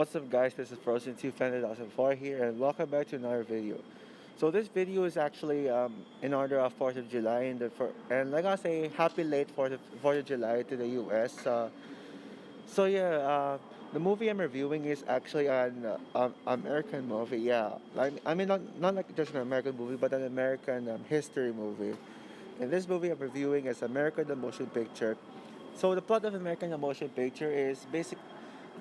What's up guys, this is Frozen 2 Fan 2004 here and welcome back to another video. So this video is actually in honor of 4th of July and like I say, happy late 4th of July to the US. So yeah, the movie I'm reviewing is actually an American movie, yeah. I mean not like just an American movie but an American history movie. And this movie I'm reviewing is American the Motion Picture. So the plot of American the Motion Picture is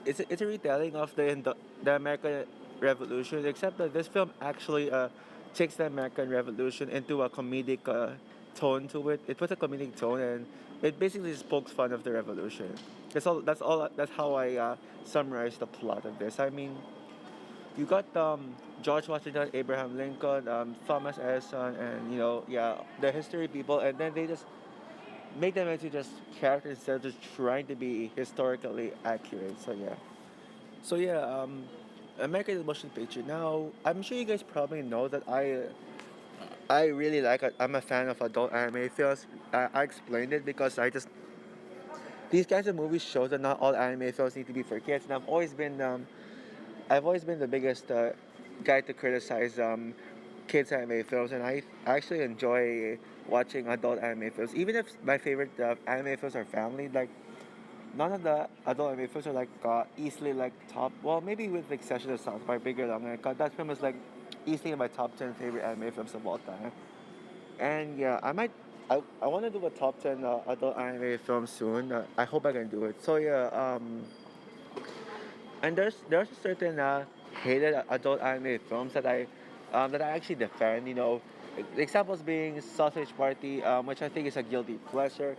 it's a retelling of the American Revolution, except that this film actually takes the American Revolution into a comedic tone to it. It puts a comedic tone, and it basically just pokes fun of the revolution. That's all. That's all. That's how I summarize the plot of this. I mean, you got George Washington, Abraham Lincoln, Thomas Edison, and yeah, the history people, and then they just make them into just characters instead of just trying to be historically accurate. So yeah, American Motion Picture. Now, I'm sure you guys probably know that I really like I'm a fan of adult anime films. I explained it because I just these kinds of movies show that not all anime films need to be for kids, and I've always been the biggest guy to criticize kids anime films, and I actually enjoy watching adult anime films, even if my favorite anime films are family like. None of the adult anime films are like easily like top. Well, maybe with the exception of South Park, Bigger Longer. That film is like easily in my top 10 favorite anime films of all time. And yeah, I want to do a top 10 adult anime film soon. I hope I can do it. So yeah, and there's a certain hated adult anime films that I actually defend. The examples being Sausage Party, which I think is a guilty pleasure.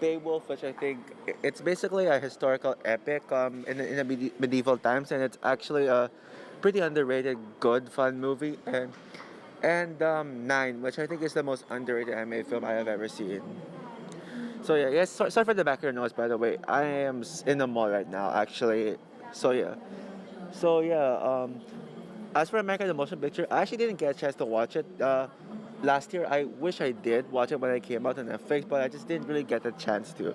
Beowulf, which I think it's basically a historical epic in the medieval times, and it's actually a pretty underrated, good, fun movie. And Nine, which I think is the most underrated anime film I have ever seen. So yeah, yes. Sorry for the background noise, by the way. I am in the mall right now, actually. So yeah. So yeah, as for American the Motion Picture, I actually didn't get a chance to watch it last year. I wish I did watch it when it came out on Netflix, but I just didn't really get the chance to.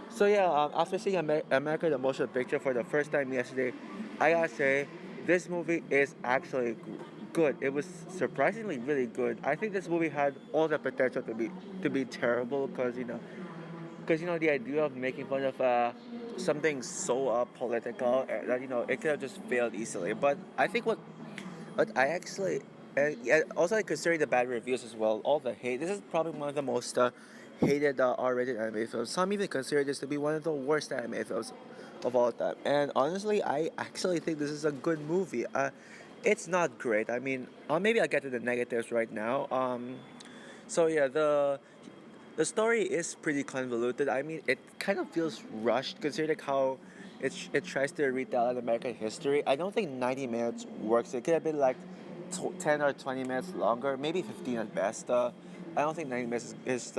So yeah, after seeing American the Motion Picture for the first time yesterday, I gotta say, this movie is actually good. It was surprisingly really good. I think this movie had all the potential to be terrible because the idea of making fun of something so political that it could have just failed easily. But I think what I actually and yeah, also considering the bad reviews as well, all the hate. This is probably one of the most hated R-rated anime films. Some even consider this to be one of the worst anime films of all time. And honestly, I actually think this is a good movie. It's not great. I mean, maybe I'll get to the negatives right now. So yeah, the story is pretty convoluted. I mean, it kind of feels rushed considering how it tries to retell an American history. I don't think 90 minutes works. It could have been like 10 or 20 minutes longer, maybe 15 at best. I don't think 90 minutes is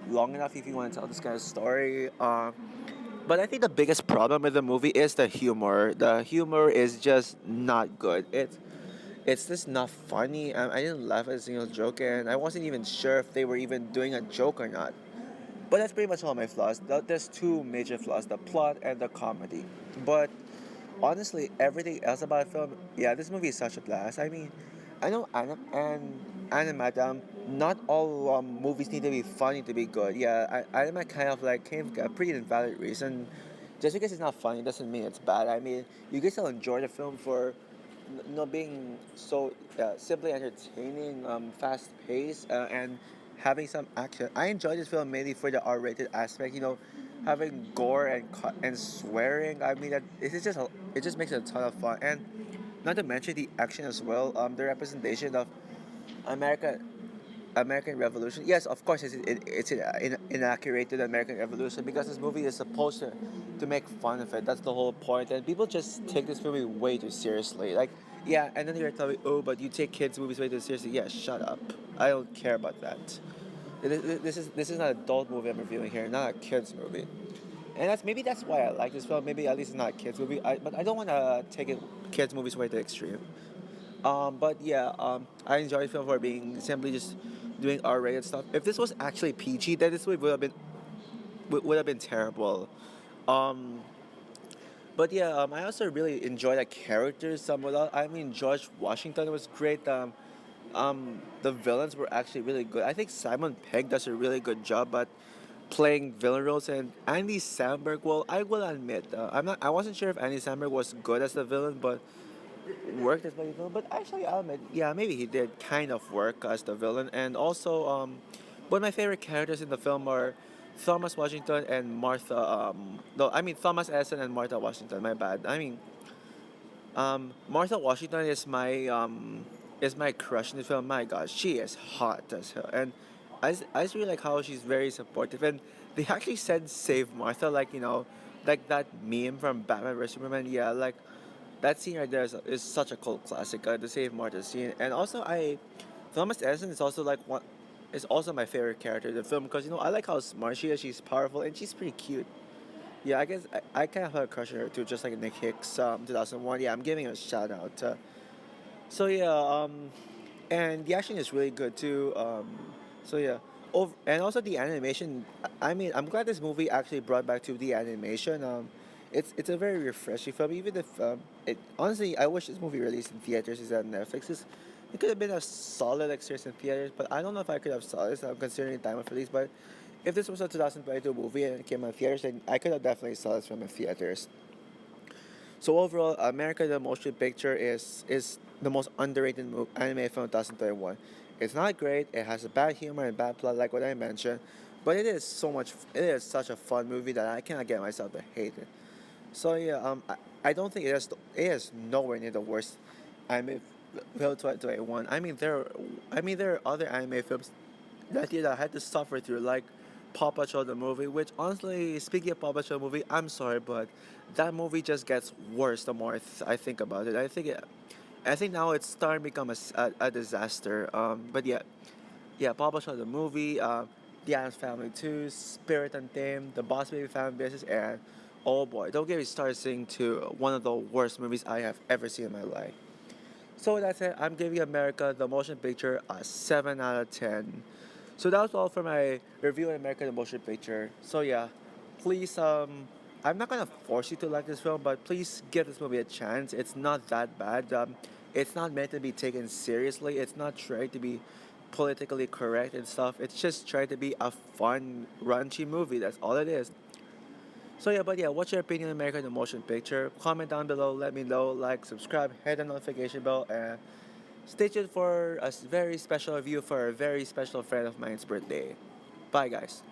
long enough if you want to tell this kind of story. But I think the biggest problem with the movie is the humor. The humor is just not good. It's just not funny. I didn't laugh at a single joke, and I wasn't even sure if they were even doing a joke or not. But that's pretty much all my flaws. There's two major flaws: the plot and the comedy. But honestly, everything else about the film, yeah, this movie is such a blast. I mean, I know Madam, not all movies need to be funny to be good. Yeah, Anima kind of a pretty invalid reason. Just because it's not funny doesn't mean it's bad. I mean, you can still enjoy the film for being so simply entertaining, fast paced, and having some action. I enjoyed this film mainly for the R-rated aspect. Having gore and swearing. I mean, it just makes it a ton of fun, and not to mention the action as well. The representation of America American Revolution. Yes, of course, it's inaccurate to the American Revolution because this movie is supposed to make fun of it. That's the whole point, and people just take this movie way too seriously. Like, yeah, and then you're telling me, oh, but you take kids' movies way too seriously. Yeah, shut up. I don't care about that. This is not an adult movie I'm reviewing here, not a kids movie. And that's why I like this film. Maybe at least it's not a kids movie. But I don't want to take it kids movies way to extreme. But yeah, I enjoy the film for being simply just doing R-rated stuff. If this was actually PG, then this movie would have been terrible. Um, But yeah, I also really enjoy the characters. I mean, George Washington was great. The villains were actually really good. I think Simon Pegg does a really good job at playing villain roles, and Andy Samberg. Well, I will admit, I wasn't sure if Andy Samberg was good as the villain, but worked as the villain. But actually, I'll admit, yeah, maybe he did kind of work as the villain. And also, one of my favorite characters in the film are Thomas Washington and Martha. No, I mean Thomas Edison and Martha Washington. My bad. I mean, Martha Washington is my crush in the film. My God, she is hot as hell, and I just really like how she's very supportive. And they actually said "Save Martha," like like that meme from Batman vs Superman. Yeah, like that scene right there is such a cult classic. The Save Martha scene, and also Thomas Edison is also like one. Is also my favorite character in the film because I like how smart she is. She's powerful and she's pretty cute. Yeah, I guess I kind of had a crush on her too, just like Nick Hicks, 2001. Yeah, I'm giving a shout out. So yeah, and the action is really good too. So yeah, and also the animation. I mean, I'm glad this movie actually brought back to the animation. It's a very refreshing film. Even if it honestly, I wish this movie released in theaters instead of Netflix. It could have been a solid experience in theaters, but I don't know if I could have saw this. I'm considering the time of release, but if this was a 2022 movie and it came out in theaters, then I could have definitely saw this from in theaters. So overall, America the Motion Picture is the most underrated anime film of 2021. It's not great. It has a bad humor and bad plot, like what I mentioned, but it is so much. It is such a fun movie that I cannot get myself to hate it. So yeah, I don't think it is nowhere near the worst anime film 2021. I mean there are other anime films that year that I had to suffer through, like Paw Patrol the movie. Which honestly, speaking of Paw Patrol movie, I'm sorry, but that movie just gets worse the more I think about it. I think now it's starting to become a disaster. But yeah, yeah, Paw Patrol the movie, The Addams Family 2, Spirit Untamed, The Boss Baby Family Business, and oh boy, don't get me started seeing to one of the worst movies I have ever seen in my life. So that's it. I'm giving America the Motion Picture a 7 out of 10. So that was all for my review on America the Motion Picture. So yeah, please I'm not gonna force you to like this film, but please give this movie a chance. It's not that bad. It's not meant to be taken seriously. It's not trying to be politically correct and stuff. It's just trying to be a fun, raunchy movie. That's all it is. So yeah, but yeah, what's your opinion on American the Motion Picture? Comment down below, let me know, like, subscribe, hit the notification bell, and stay tuned for a very special review for a very special friend of mine's birthday. Bye guys.